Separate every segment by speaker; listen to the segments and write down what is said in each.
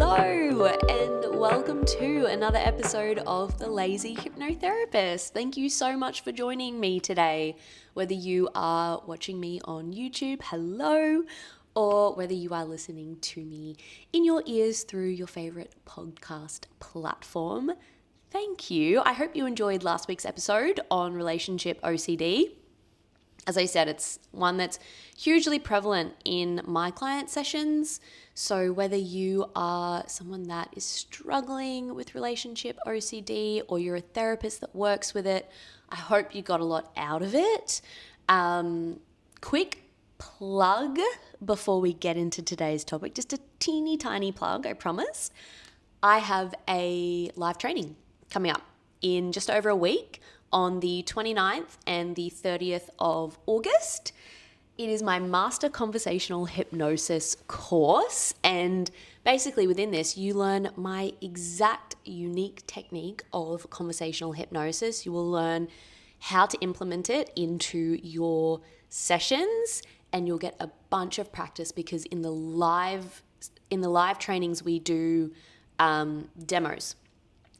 Speaker 1: Hello, and welcome to another episode of the Lazy Hypnotherapist. Thank you so much for joining me today. Whether you are watching me on YouTube, hello, or whether you are listening to me in your ears through your favorite podcast platform, thank you. I hope you enjoyed last week's episode on relationship OCD. As I said, it's one that's hugely prevalent in my client sessions. So whether you are someone that is struggling with relationship OCD or you're a therapist that works with it, I hope you got a lot out of it. Quick plug before we get into today's topic, just a teeny tiny plug, I promise. I have a live training coming up in just over a week on the 29th and the 30th of August. It is my Master Conversational Hypnosis course, and basically within this you learn my exact unique technique of conversational hypnosis. You will learn how to implement it into your sessions, and you'll get a bunch of practice because in the live trainings we do demos.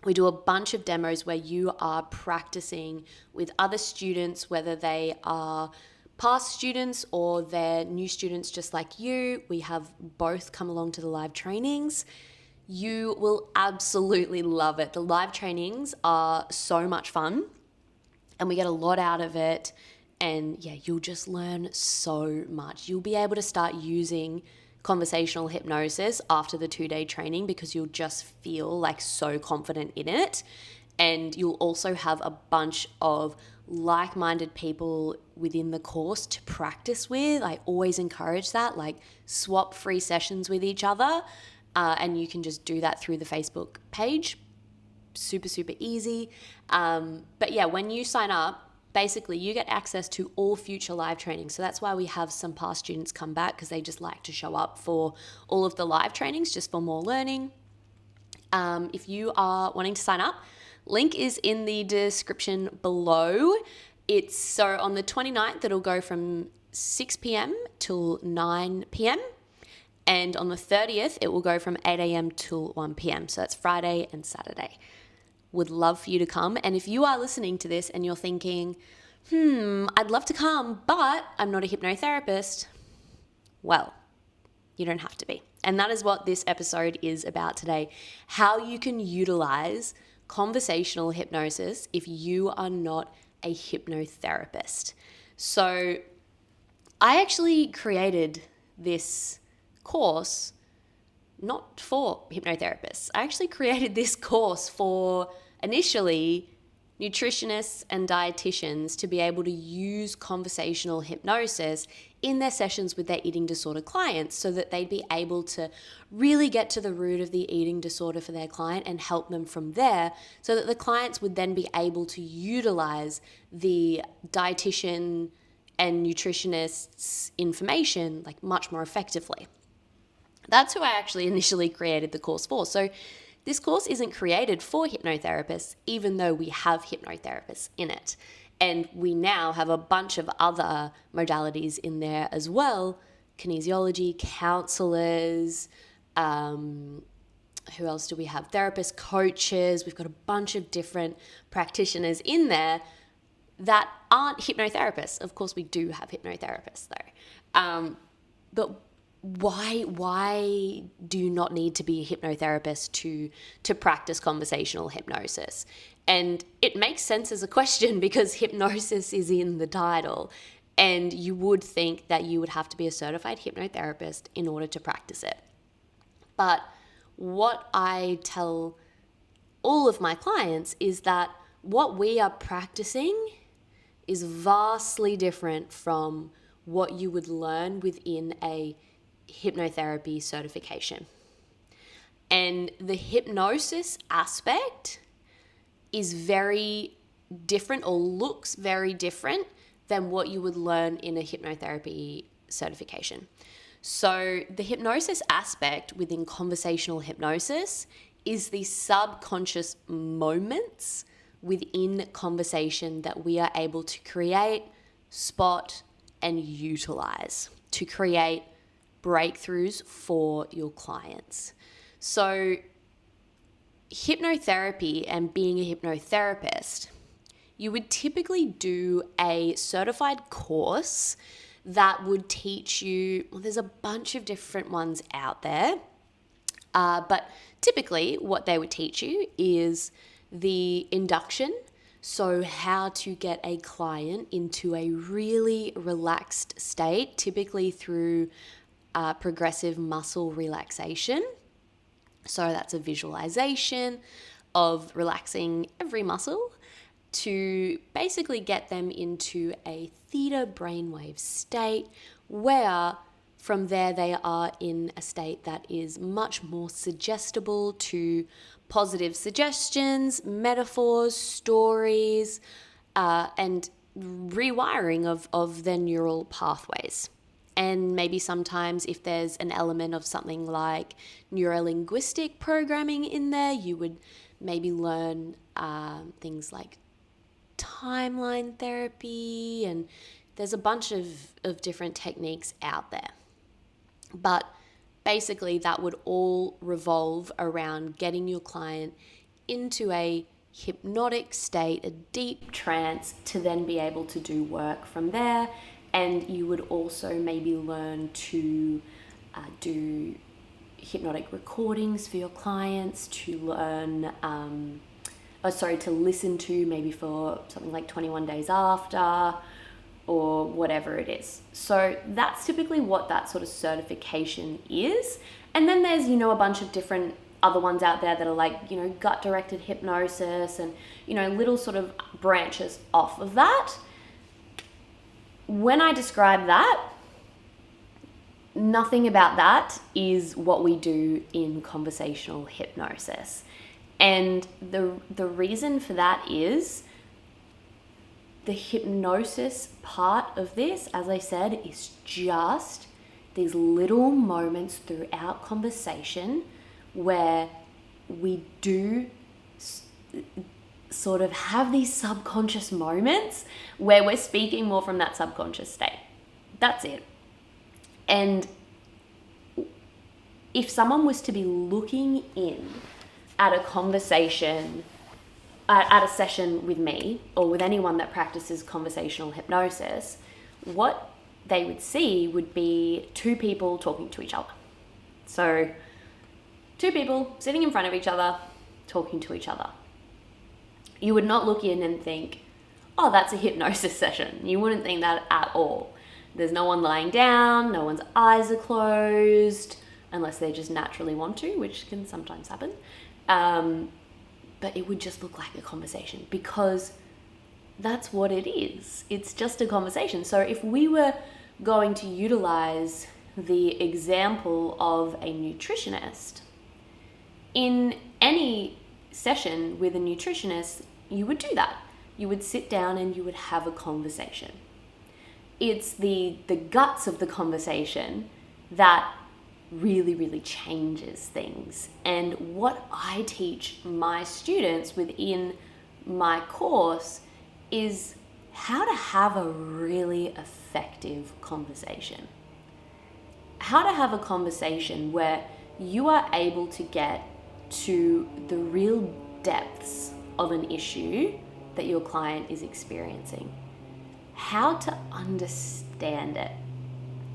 Speaker 1: We do a bunch of demos where you are practicing with other students, whether they are past students or they're new students just like you. We have both come along to the live trainings. You will absolutely love it. The live trainings are so much fun and we get a lot out of it. And yeah, you'll just learn so much. You'll be able to start using conversational hypnosis after the 2-day training because you'll just feel like so confident in it. And you'll also have a bunch of like-minded people within the course to practice with. I always encourage that, like swap free sessions with each other. And you can just do that through the Facebook page. Super, super easy. But yeah, when you sign up, basically you get access to all future live trainings. So that's why we have some past students come back because they just like to show up for all of the live trainings just for more learning. If you are wanting to sign up, link is in the description below. It's so on the 29th, it'll go from 6 p.m. till 9 p.m. And on the 30th, it will go from 8 a.m. till 1 p.m. So that's Friday and Saturday. Would love for you to come. And if you are listening to this and you're thinking, I'd love to come, but I'm not a hypnotherapist, well, you don't have to be. And that is what this episode is about today, how you can utilize conversational hypnosis if you are not a hypnotherapist. So I actually created this course not for hypnotherapists. I actually created this course for initially nutritionists and dietitians to be able to use conversational hypnosis in their sessions with their eating disorder clients so that they'd be able to really get to the root of the eating disorder for their client and help them from there so that the clients would then be able to utilize the dietitian and nutritionist's information like much more effectively. That's who I actually initially created the course for. So this course isn't created for hypnotherapists, even though we have hypnotherapists in it. And we now have a bunch of other modalities in there as well. Kinesiology, counselors, who else do we have? Therapists, coaches. We've got a bunch of different practitioners in there that aren't hypnotherapists. Of course, we do have hypnotherapists though. But why do you not need to be a hypnotherapist to practice conversational hypnosis? And it makes sense as a question because hypnosis is in the title, and you would think that you would have to be a certified hypnotherapist in order to practice it. But what I tell all of my clients is that what we are practicing is vastly different from what you would learn within a hypnotherapy certification. And the hypnosis aspect is very different or looks very different than what you would learn in a hypnotherapy certification. So the hypnosis aspect within conversational hypnosis is the subconscious moments within conversation that we are able to create, spot, and utilize to create breakthroughs for your clients. So hypnotherapy and being a hypnotherapist, you would typically do a certified course that would teach you, well, there's a bunch of different ones out there, but typically what they would teach you is the induction. So, how to get a client into a really relaxed state, typically through progressive muscle relaxation. So, that's a visualization of relaxing every muscle to basically get them into a theta brainwave state where from there they are in a state that is much more suggestible to positive suggestions, metaphors, stories, and rewiring of their neural pathways. And maybe sometimes if there's an element of something like neurolinguistic programming in there, you would maybe learn things like timeline therapy, and there's a bunch of different techniques out there. But basically that would all revolve around getting your client into a hypnotic state, a deep trance, to then be able to do work from there. And you would also maybe learn to do hypnotic recordings for your clients, to learn to listen to maybe for something like 21 days after, or whatever it is. So that's typically what that sort of certification is. And then there's, a bunch of different other ones out there that are like, gut directed hypnosis and, little sort of branches off of that. When I describe that, nothing about that is what we do in conversational hypnosis. And the reason for that is the hypnosis part of this, as I said, is just these little moments throughout conversation where we do sort of have these subconscious moments where we're speaking more from that subconscious state. That's it. And if someone was to be looking in at a conversation, at a session with me or with anyone that practices conversational hypnosis, what they would see would be two people talking to each other. So two people sitting in front of each other, talking to each other. You would not look in and think, oh, that's a hypnosis session. You wouldn't think that at all. There's no one lying down, no one's eyes are closed, unless they just naturally want to, which can sometimes happen. But it would just look like a conversation, because that's what it is. It's just a conversation. So if we were going to utilize the example of a nutritionist, in any session with a nutritionist, you would do that. You would sit down and you would have a conversation. It's the guts of the conversation that really, really changes things. And what I teach my students within my course is how to have a really effective conversation. How to have a conversation where you are able to get to the real depths of an issue that your client is experiencing. How to understand it.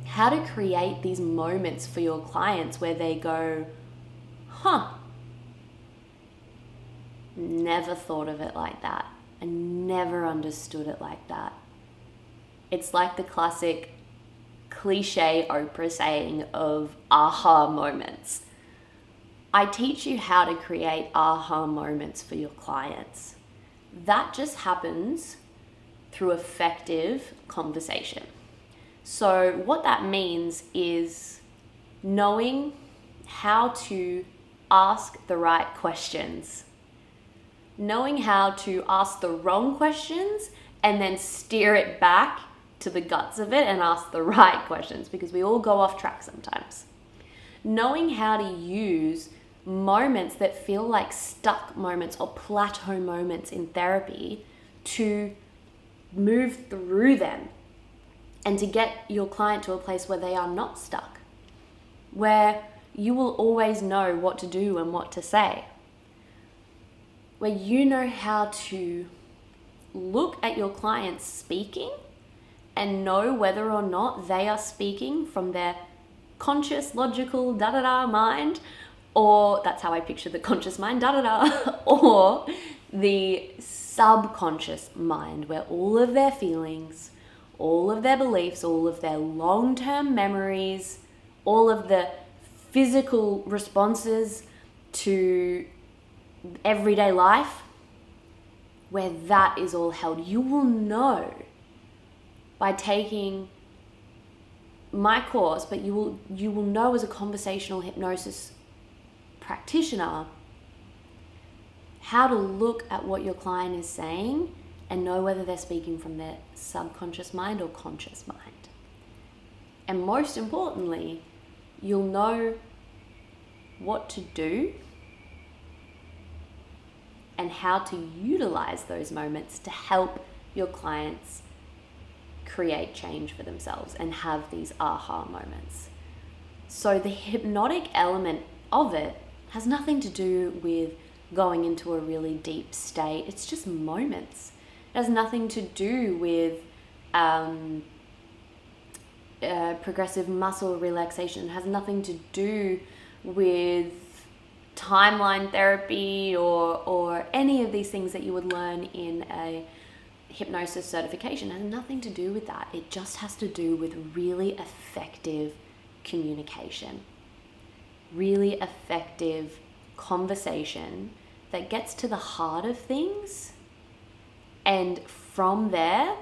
Speaker 1: How to create these moments for your clients where they go, never thought of it like that. I never understood it like that. It's like the classic cliche Oprah saying of aha moments. I teach you how to create aha moments for your clients. That just happens through effective conversation. So what that means is knowing how to ask the right questions, knowing how to ask the wrong questions and then steer it back to the guts of it and ask the right questions, because we all go off track sometimes. Knowing how to use moments that feel like stuck moments or plateau moments in therapy to move through them and to get your client to a place where they are not stuck, where you will always know what to do and what to say. Where you know how to look at your clients speaking and know whether or not they are speaking from their conscious, logical, da-da-da mind, or that's how I picture the conscious mind, da-da-da, or the subconscious mind, where all of their feelings, all of their beliefs, all of their long-term memories, all of the physical responses to everyday life, where that is all held. You will know by taking my course, but you will know as a conversational hypnosis practitioner how to look at what your client is saying and know whether they're speaking from their subconscious mind or conscious mind. And most importantly, you'll know what to do and how to utilize those moments to help your clients create change for themselves and have these aha moments. So the hypnotic element of it has nothing to do with going into a really deep state. It's just moments. It has nothing to do with progressive muscle relaxation. It has nothing to do with timeline therapy or any of these things that you would learn in a hypnosis certification. It has nothing to do with that. It just has to do with really effective communication, really effective conversation that gets to the heart of things, and from there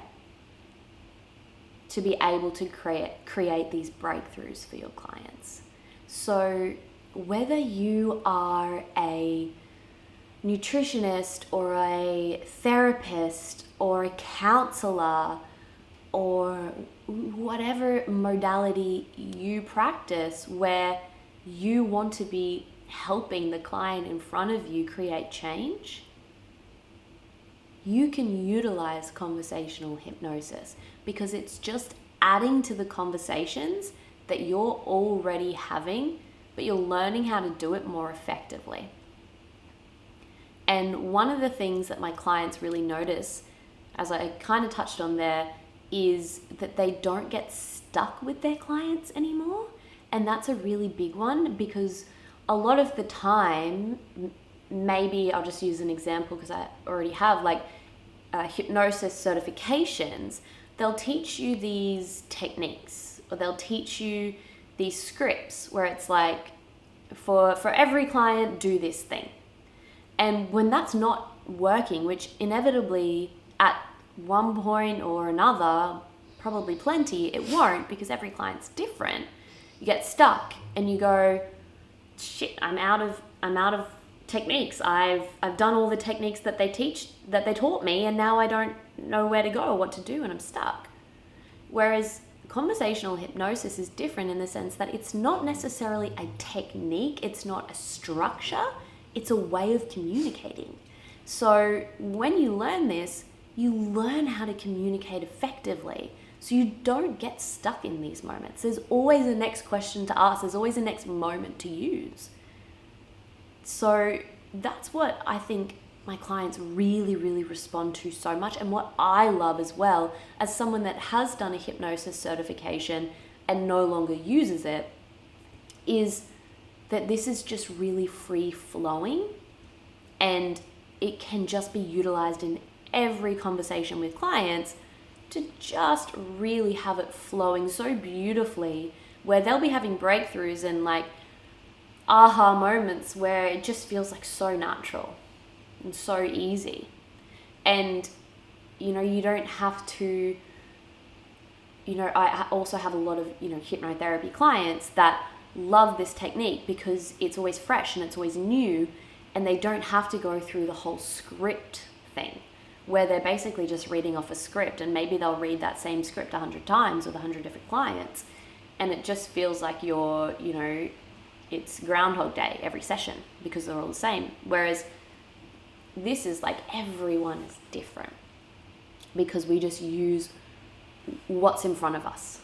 Speaker 1: to be able to create these breakthroughs for your clients. So whether you are a nutritionist or a therapist or a counselor or whatever modality you practice, where you want to be helping the client in front of you create change, you can utilize conversational hypnosis, because it's just adding to the conversations that you're already having, but you're learning how to do it more effectively. And one of the things that my clients really notice, as I kind of touched on there, is that they don't get stuck with their clients anymore. And that's a really big one, because a lot of the time, maybe I'll just use an example because I already have, like hypnosis certifications, they'll teach you these techniques, or they'll teach you these scripts where it's like, for every client, do this thing. And when that's not working, which inevitably at one point or another, probably plenty, it won't, because every client's different, you get stuck and you go, shit, I'm out of techniques. I've done all the techniques that they taught me, and now I don't know where to go or what to do, and I'm stuck. Whereas conversational hypnosis is different in the sense that it's not necessarily a technique, it's not a structure, it's a way of communicating. So when you learn this, you learn how to communicate effectively, so you don't get stuck in these moments. There's always a next question to ask, there's always a next moment to use. So that's what I think my clients really, really respond to so much, and what I love as well, as someone that has done a hypnosis certification and no longer uses it, is that this is just really free flowing, and it can just be utilized in every conversation with clients to just really have it flowing so beautifully, where they'll be having breakthroughs and like aha moments where it just feels like so natural and so easy. And you don't have to, I also have a lot of hypnotherapy clients that love this technique because it's always fresh and it's always new, and they don't have to go through the whole script thing where they're basically just reading off a script, and maybe they'll read that same script 100 times with 100 different clients, and it just feels like it's Groundhog Day every session because they're all the same. Whereas this is like everyone is different, because we just use what's in front of us,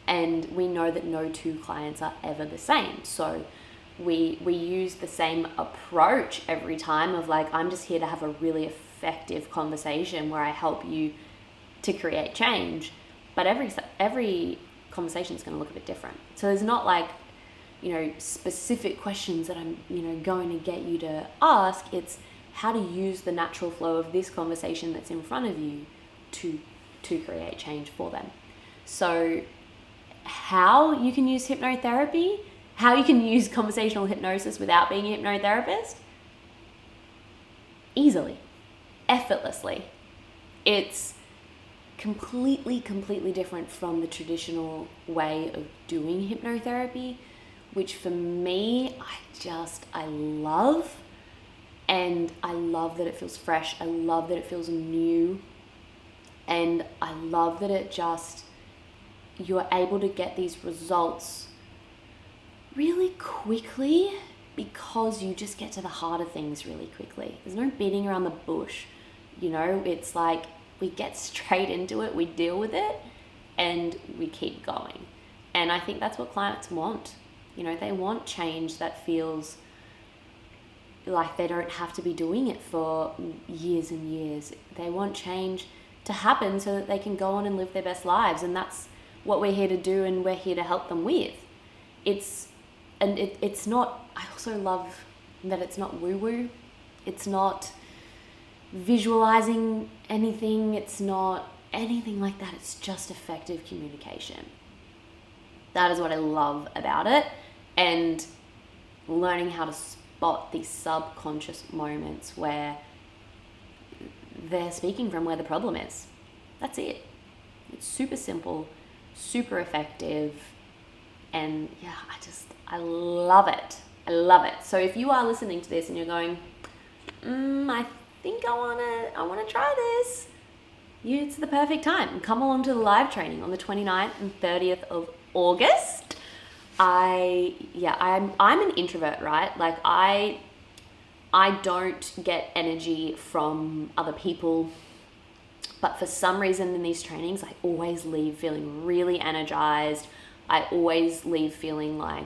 Speaker 1: and we know that no two clients are ever the same. So we use the same approach every time of like, I'm just here to have a really effective conversation where I help you to create change. But every conversation is going to look a bit different. So there's not like, specific questions that I'm, going to get you to ask. It's how to use the natural flow of this conversation that's in front of you to create change for them. So how you can use hypnotherapy, how you can use conversational hypnosis without being a hypnotherapist? Easily, effortlessly. It's completely different from the traditional way of doing hypnotherapy, which for me, I love. And I love that it feels fresh. I love that it feels new. And I love that you're able to get these results really quickly because you just get to the heart of things really quickly. There's no beating around the bush. It's like we get straight into it, we deal with it, and we keep going. And I think that's what clients want. They want change that feels like they don't have to be doing it for years and years. They want change to happen so that they can go on and live their best lives. And that's what we're here to do, and we're here to help them with. It's not, I also love that it's not woo-woo. It's not visualizing anything. It's not anything like that. It's just effective communication. That is what I love about it. And learning how to spot these subconscious moments where they're speaking from where the problem is. That's it. It's super simple, super effective. And yeah, I love it. I love it. So if you are listening to this and you're going, I think I want to try this, it's the perfect time. Come along to the live training on the 29th and 30th of August. I'm an introvert, right? Like I don't get energy from other people, but for some reason in these trainings, I always leave feeling really energized. I always leave feeling like,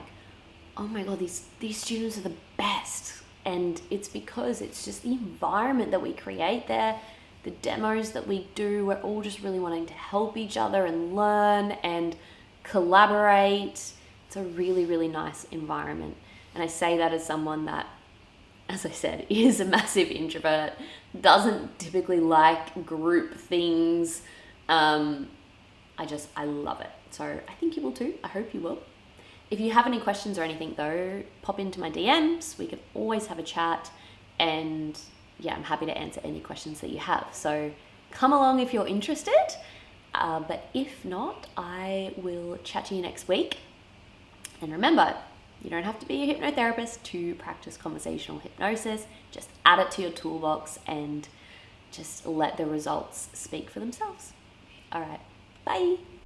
Speaker 1: oh my God, these students are the best. And it's because it's just the environment that we create there, the demos that we do. We're all just really wanting to help each other and learn and collaborate. It's a really, really nice environment. And I say that as someone that, as I said, is a massive introvert, doesn't typically like group things. I love it. So I think you will too. I hope you will. If you have any questions or anything though, pop into my DMs. We can always have a chat. And yeah, I'm happy to answer any questions that you have. So come along if you're interested. But if not, I will chat to you next week. And remember, you don't have to be a hypnotherapist to practice conversational hypnosis. Just add it to your toolbox and just let the results speak for themselves. All right, bye.